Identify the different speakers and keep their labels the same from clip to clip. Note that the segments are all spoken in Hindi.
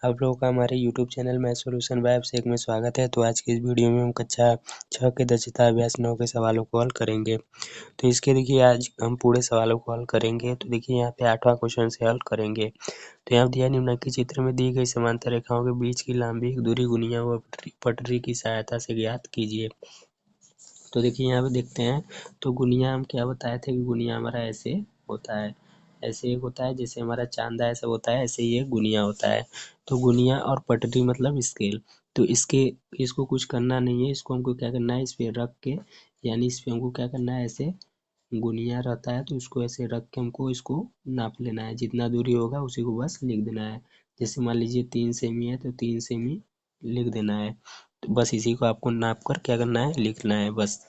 Speaker 1: आप लोगों का हमारे YouTube channel math solution by Abhishek में स्वागत है। तो आज की इस वीडियो में हम कक्षा 6 के दक्षता अभ्यास 9 के सवालों को हल करेंगे। तो इसके देखिए आज हम पूरे सवालों को हल करेंगे। तो देखिए यहाँ पे 8वां क्वेश्चन से हल करेंगे। तो यहाँ दिया निम्नलिखित चित्र में दी गई समांतर रेखाओं के बीच की लंबी दूरी गुनिया व पटरी की सहायता से ज्ञात कीजिए। तो देखिए यहाँ पे देखते हैं। तो गुनिया हम क्या बताए थे कि गुनिया हमारा ऐसे होता है, ऐसे एक होता है, जैसे हमारा चांदा ऐसा होता है, ऐसे ही एक गुनिया होता है। तो गुनिया और पटरी मतलब स्केल। तो इसको कुछ करना नहीं है, इसको हमको क्या करना है, इस पे रख के, यानी इस पे हमको क्या करना है, ऐसे गुनिया रहता है तो इसको ऐसे रख के हमको इसको नाप लेना है। जितना दूरी होगा उसी को बस लिख देना है। जैसे मान लीजिए 3 सेमी है तो 3 सेमी लिख देना है। तो बस इसी को आपको नाप कर क्या करना है, लिखना है बस।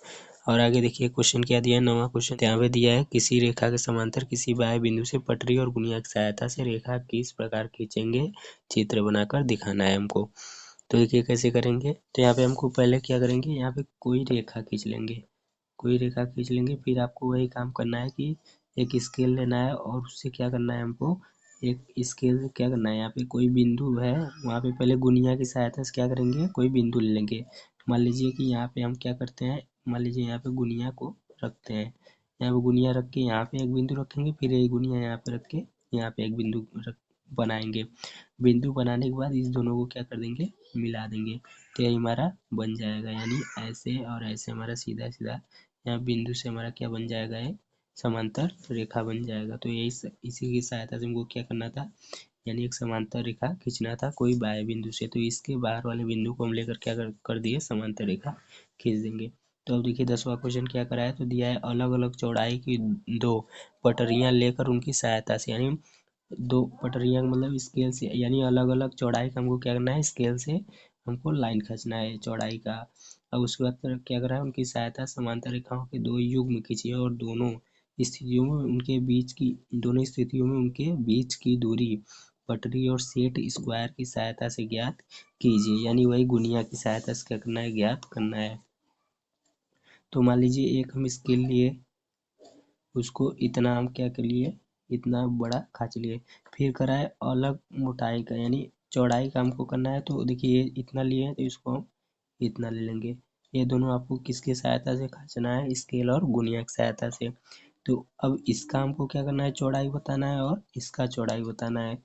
Speaker 1: और आगे देखिए क्वेश्चन क्या दिया है, 9वां क्वेश्चन यहाँ पे दिया है, किसी रेखा के समांतर किसी बाह्य बिंदु से पटरी और गुनिया की सहायता से रेखा किस प्रकार खींचेंगे, चित्र बनाकर दिखाना है हमको। तो देखिए कैसे करेंगे। तो यहाँ पे हमको पहले क्या करेंगे, यहाँ पे कोई रेखा खींच लेंगे, कोई रेखा खींच लेंगे। फिर आपको वही काम करना है कि एक स्केल लेना है और उससे क्या करना है, हमको एक स्केल से क्या करना है, यहाँ पे कोई बिंदु है वहाँ पे पहले गुनिया की सहायता से क्या करेंगे, कोई बिंदु ले लेंगे। मान लीजिए कि यहाँ पे हम क्या करते हैं, मान लीजिए यहाँ पे गुनिया को रखते हैं, यहाँ पे गुनिया रख के यहाँ पे एक बिंदु रखेंगे, फिर एक गुनिया यहाँ पे रख के यहाँ पे एक बिंदु बनाएंगे। बिंदु बनाने के बाद इस दोनों को क्या कर देंगे, मिला देंगे। तो ये हमारा बन जाएगा, यानी ऐसे और ऐसे हमारा सीधा सीधा यहाँ बिंदु से हमारा क्या बन जाएगा, एक समांतर रेखा बन जाएगा। तो यही इसी की सहायता से हमको क्या करना था, यानी एक समांतर रेखा खींचना था कोई बाह्य बिंदु से। तो इसके बाहर वाले बिंदु को हम लेकर क्या कर दिए, समांतर रेखा खींच देंगे। तो अब देखिए 10वां क्वेश्चन क्या करा है। तो दिया है अलग अलग चौड़ाई की 2 पटरियां लेकर उनकी सहायता से, यानी 2 पटरियां मतलब स्केल से, यानी अलग अलग चौड़ाई का हमको क्या करना है, स्केल से हमको लाइन खींचना है चौड़ाई का। अब उसके बाद क्या करा है, उनकी सहायता समांतर रेखाओं के 2 युग्म खींचिए और दोनों स्थितियों में उनके बीच की दूरी पटरी और सेट स्क्वायर की सहायता से ज्ञात कीजिए, यानी वही गुनिया की सहायता से क्या करना है, ज्ञात करना है। तो मान लीजिए एक हम स्केल लिए, उसको इतना हम क्या कर लिए, इतना बड़ा खींच लिए। फिर करा है अलग मोटाई का, यानी चौड़ाई का हमको करना है। तो देखिए ये इतना लिए हैं तो इसको हम इतना ले लेंगे। ये दोनों आपको किसकी सहायता से खींचना है, स्केल और गुनिया की सहायता से। तो अब इसका हमको क्या करना है, चौड़ाई बताना है और इसका चौड़ाई बताना है।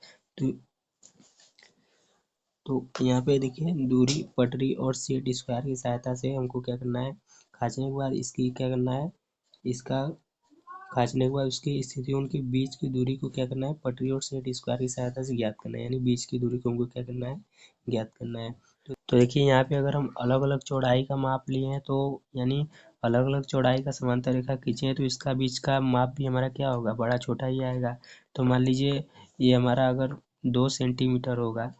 Speaker 1: तो यहाँ पे देखिए दूरी पटरी और सेट स्क्वायर की सहायता से हमको क्या करना है, खींचने के बाद इसकी क्या करना है, इसका खींचने के बाद उसकी स्थितियों के बीच की दूरी को क्या करना है, पटरी और सेट स्क्वायर की सहायता से ज्ञात करना है, यानी बीच की दूरी को हमको क्या करना है, ज्ञात करना है। तो देखिए यहाँ पे अगर हम अलग अलग चौड़ाई का माप लिए हैं, तो यानी अलग अलग चौड़ाई का समांतर रेखा खींचे हैं, तो इसका बीच का माप भी हमारा क्या होगा, बड़ा छोटा ही आएगा। तो मान लीजिए ये हमारा अगर 2 सेंटीमीटर होगा,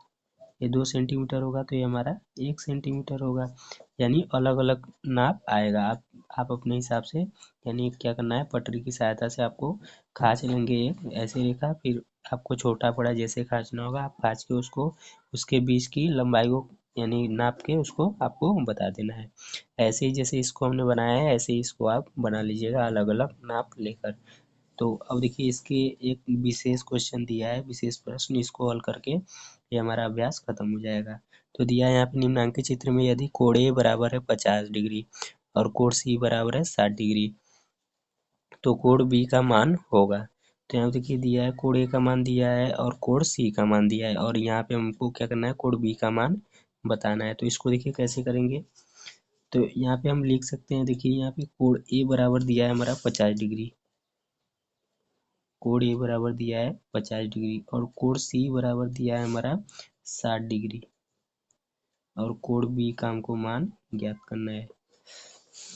Speaker 1: ये 2 सेंटीमीटर होगा तो ये हमारा 1 सेंटीमीटर होगा, यानी अलग अलग नाप आएगा। आप अपने हिसाब से, यानी क्या करना है, पटरी की सहायता से आपको खींच लेंगे एक ऐसे रेखा। फिर आपको छोटा बड़ा जैसे खींचना होगा आप खींच के उसको, उसके बीच की लंबाई को यानी नाप के उसको आपको बता देना है। ऐसे ही जैसे इसको हमने बनाया है, ऐसे ही इसको आप बना लीजिएगा अलग अलग नाप लेकर। तो अब देखिए इसके एक विशेष क्वेश्चन दिया है, विशेष प्रश्न, इसको हल करके ये हमारा अभ्यास खत्म हो जाएगा। तो दिया है यहाँ पे निम्नांकित चित्र में यदि कोण ए बराबर है 50 डिग्री और कोण सी बराबर है 60 डिग्री, तो कोण बी का मान होगा। तो यहाँ देखिए दिया है कोण ए का मान दिया है और कोण सी का मान दिया है, और यहाँ पे हमको क्या करना है, कोण बी का मान बताना है। तो इसको देखिए कैसे करेंगे। तो यहाँ पे हम लिख सकते हैं, देखिए यहाँ पे कोण ए बराबर दिया है हमारा 50 डिग्री, कोण ए बराबर दिया है 50 डिग्री, और कोण सी बराबर दिया है हमारा 60 डिग्री, और कोण बी का हमको मान ज्ञात करना है।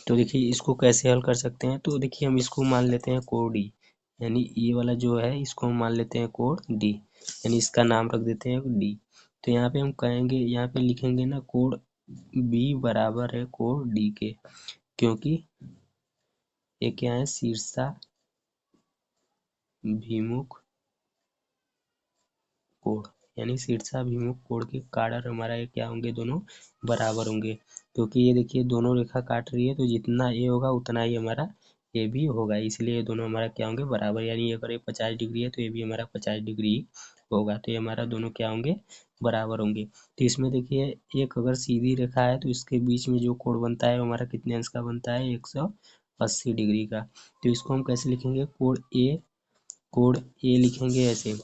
Speaker 1: तो देखिए इसको कैसे हल कर सकते हैं। तो देखिए हम इसको मान लेते हैं कोण डी, यानी ये वाला जो है इसको हम मान लेते हैं कोण डी, यानी इसका नाम रख देते हैं डी। तो यहाँ पे हम कहेंगे, यहाँ पे लिखेंगे ना, कोण बी बराबर है कोण डी के, क्योंकि ये क्या है, शीर्षाभिमुख कोण, यानी शीर्षाभिमुख कोण के कारण हमारा ये क्या होंगे, दोनों बराबर होंगे। क्योंकि ये देखिए दोनों रेखा काट रही है, तो जितना ये होगा उतना ही हमारा ये भी होगा, इसलिए ये दोनों हमारा क्या होंगे, बराबर। यानी अगर ये 50 डिग्री है तो ये भी हमारा 50 डिग्री होगा। तो ये हमारा दोनों क्या होंगे, बराबर होंगे। तो इसमें देखिए एक अगर सीधी रेखा है तो इसके बीच में जो कोण बनता है वो हमारा कितने अंश का बनता है, 180 डिग्री का। तो इसको हम कैसे लिखेंगे, कोण ए लिखेंगे ऐसे,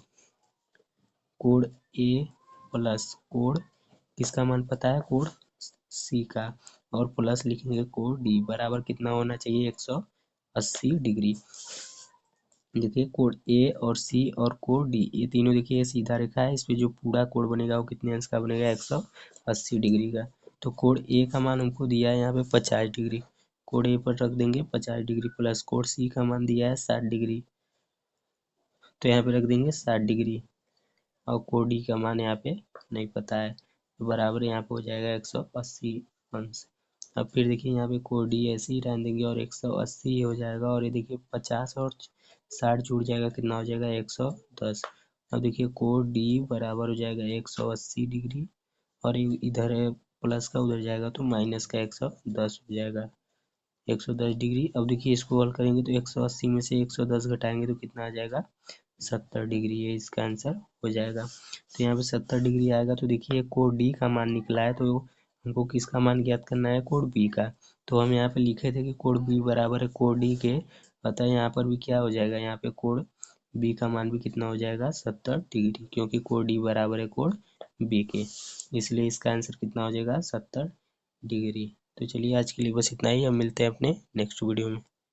Speaker 1: कोण ए प्लस कोण किसका मान पता है, कोण सी का, और प्लस लिखेंगे कोण डी बराबर कितना होना चाहिए, 180 डिग्री। देखिए कोण ए और सी और कोण डी, ये तीनों देखिए सीधा रेखा है, इस पे जो पूरा कोण बनेगा वो कितने अंश का बनेगा, 180 डिग्री का। तो कोण ए का मान हमको दिया है यहाँ पे 50 डिग्री, कोण ए पर रख देंगे 50 डिग्री, प्लस कोण सी का मान दिया है 60 डिग्री, तो यहाँ पे रख देंगे 60 डिग्री, और कोण डी का मान यहाँ पे नहीं पता है, तो बराबर यहाँ पे हो जाएगा 180 अंश। अब फिर देखिए यहाँ पे कोण डी ऐसे ही रहने देंगे और 180 हो जाएगा, और ये देखिए 50 और 60 जुड़ जाएगा, कितना हो जाएगा 110। अब देखिए कोण डी बराबर हो जाएगा 180 डिग्री, और इधर है प्लस का, उधर जाएगा तो माइनस का 110 हो जाएगा, 110 डिग्री। अब देखिए इसको हल करेंगे तो 180 में से 110 घटाएंगे तो कितना आ जाएगा, 70 डिग्री, ये इसका आंसर हो जाएगा। तो यहाँ पे 70 डिग्री आएगा। तो देखिए कोण डी का मान निकला है, तो हमको किसका मान ज्ञात करना है, कोण बी का। तो हम यहाँ पे लिखे थे कि कोण बी बराबर है कोण डी के, अतः यहाँ पर भी क्या हो जाएगा, यहाँ पे कोण बी का मान भी कितना हो जाएगा, 70 डिग्री, क्योंकि कोण डी बराबर है कोण बी के, इसलिए इसका आंसर कितना हो जाएगा, 70 डिग्री। तो चलिए आज के लिए बस इतना ही, अब मिलते हैं अपने नेक्स्ट वीडियो में।